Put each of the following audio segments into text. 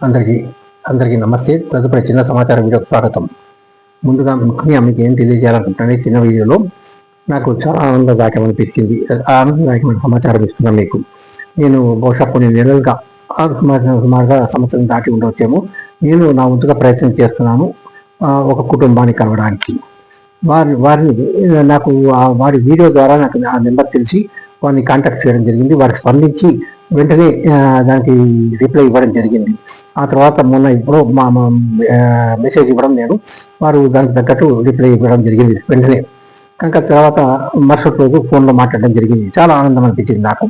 అందరికీ అందరికీ నమస్తే. తదుపరి చిన్న సమాచార వీడియోకి స్వాగతం. ముందుగా ముఖ్యంగా మీకు ఏం తెలియజేయాలనుకుంటున్నాను. చిన్న వీడియోలో నాకు చాలా ఆనందదాయకం అనిపించింది. ఆనందదాయకమైన సమాచారం ఇస్తున్నాను మీకు. నేను బహుశా కొన్ని నెలలుగా సుమారుగా సంవత్సరం దాటి ఉండవచ్చేమో నేను నా వంతుగా ప్రయత్నం చేస్తున్నాను ఒక కుటుంబాన్ని కలవడానికి. వారిని నాకు వారి వీడియో ద్వారా నాకు ఆ నెంబర్ తెలిసి వారిని కాంటాక్ట్ చేయడం జరిగింది. వారు స్పందించి వెంటనే దానికి రిప్లై ఇవ్వడం జరిగింది. ఆ తర్వాత మొన్న ఇప్పుడు మా మెసేజ్ ఇవ్వడం నేను వారు దానికి తగ్గట్టు రిప్లై ఇవ్వడం జరిగింది వెంటనే. కనుక తర్వాత మరుసటి రోజు ఫోన్లో మాట్లాడడం జరిగింది. చాలా ఆనందం అనిపించింది నాకు.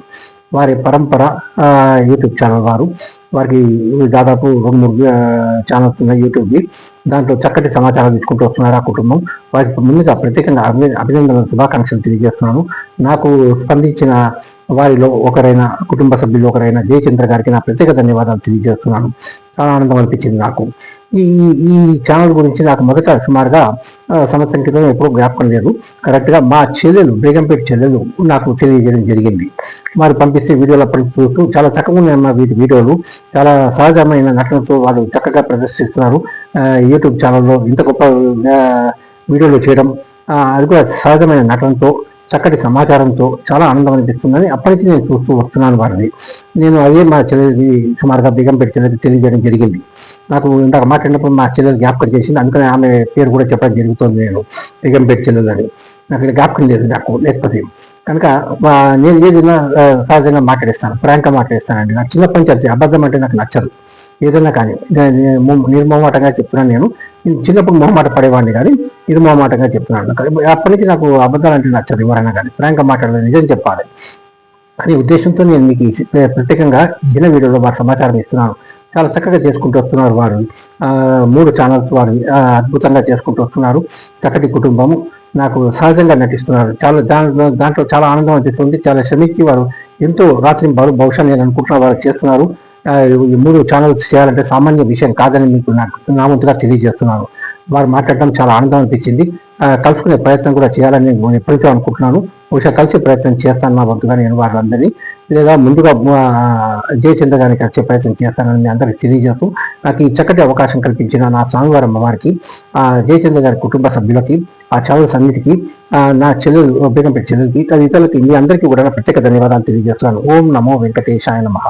వారి పరంపర యూట్యూబ్ ఛానల్ వారికి దాదాపు 2-3 ఛానల్స్ ఉన్నాయి యూట్యూబ్వి. దాంట్లో చక్కటి సమాచారం తీసుకుంటూ వస్తున్నారు ఆ కుటుంబం. వారికి ముందుగా ప్రత్యేకంగా అభినందనలు, శుభాకాంక్షలు తెలియజేస్తున్నాను. నాకు స్పందించిన వారిలో ఒకరైన కుటుంబ సభ్యులు ఒకరైన జయచంద్ర గారికి నా ప్రత్యేక ధన్యవాదాలు తెలియజేస్తున్నాను. చాలా ఆనందం అనిపించింది నాకు. ఈ ఈ ఛానల్ గురించి నాకు మొదట సుమారుగా సంవత్సరం క్రితం ఎప్పుడూ జ్ఞాపకం లేదు. కరెక్ట్గా మా చెల్లెలు, బేగంపేట చెల్లెలు నాకు తెలియజేయడం జరిగింది. వారు పంపిస్తే వీడియోలు అప్పటికి చూస్తూ చాలా చక్కగా ఉన్నాయి మా వీడియోలు, చాలా సహజమైన నటనతో వాళ్ళు చక్కగా ప్రదర్శిస్తున్నారు. యూట్యూబ్ ఛానల్లో ఇంత గొప్ప వీడియోలు చేయడం, అది కూడా సహజమైన నటనతో, చక్కటి సమాచారంతో చాలా ఆనందం అనిపిస్తుందని అప్పటికి నేను చూస్తూ వస్తున్నాను వారిని. నేను అదే మా చెల్లెలకి సుమారుగా బేగంపేట చెల్లెలకి తెలియజేయడం జరిగింది. నాకు ఇందాక మాట్లాడినప్పుడు మా చెల్లెలు జ్ఞాపకం చేసింది, అందుకని ఆమె పేరు కూడా చెప్పడం జరుగుతుంది. నేను బేగంపేట చెల్లెలని నాకు జ్ఞాపకం లేదు నాకు లేకపోతే. కనుక నేను ఏదైనా సహజంగా మాట్లాడిస్తాను, ఫ్రాంక్గా మాట్లాడిస్తానండి. నాకు చిన్నప్పటి నుంచి అంతే. అబద్ధం అంటే నాకు నచ్చదు. ఏదైనా కానీ నిర్మోహమాటంగా చెప్తున్నాను. నేను చిన్నప్పుడు మొహమాట పడేవాడిని కానీ నిర్మోహమాటంగా చెప్తున్నాను. అప్పటి నుంచి నాకు అబద్ధాలు అంటే నచ్చదు. ఎవరైనా కానీ ఫ్రాంక్గా మాట్లాడాలి, నిజం చెప్పాలి అనే ఉద్దేశంతో నేను మీకు ప్రత్యేకంగా చిన్న వీడియోలో వారి సమాచారం ఇస్తున్నాను. చాలా చక్కగా చేసుకుంటూ వస్తున్నారు వారు. 3 ఛానల్స్ వారు అద్భుతంగా చేసుకుంటూ వస్తున్నారు. చక్కటి కుటుంబము. నాకు సహజంగా నటిస్తున్నారు. చాలా దాంట్లో చాలా ఆనందం అనిపిస్తుంది. చాలా శ్రమించి వారు ఎంతో రాత్రి బహుశా నేను అనుకుంటున్న వారు చేస్తున్నారు. ఈ 3 ఛానల్స్ చేయాలంటే సామాన్య విషయం కాదని మీకు నాకు నా వంతుగా తెలియజేస్తున్నాను. వారు మాట్లాడటం చాలా ఆనందం అనిపించింది. కలుసుకునే ప్రయత్నం కూడా చేయాలని నేను ఎప్పటికీ అనుకుంటున్నాను. బహుశా కలిసే ప్రయత్నం చేస్తాను నా వంతుగా నేను వారందరినీ, లేదా ముందుగా జయచంద్ర గారికి వచ్చే ప్రయత్నం చేస్తానని అందరికీ తెలియజేస్తూ నాకు ఈ చక్కటి అవకాశం కల్పించిన నా స్వామివారమ్మ వారికి, జయచంద్ర గారి కుటుంబ సభ్యులకి, ఆ ఛానల్స్ అన్నిటికీ, నా చెల్లెలు బేగంపేట చెల్లెలకి, తదితరులకి మీ అందరికీ కూడా ప్రత్యేక ధన్యవాదాలు తెలియజేస్తున్నాను. ఓం నమో వెంకటేశాయ నమః.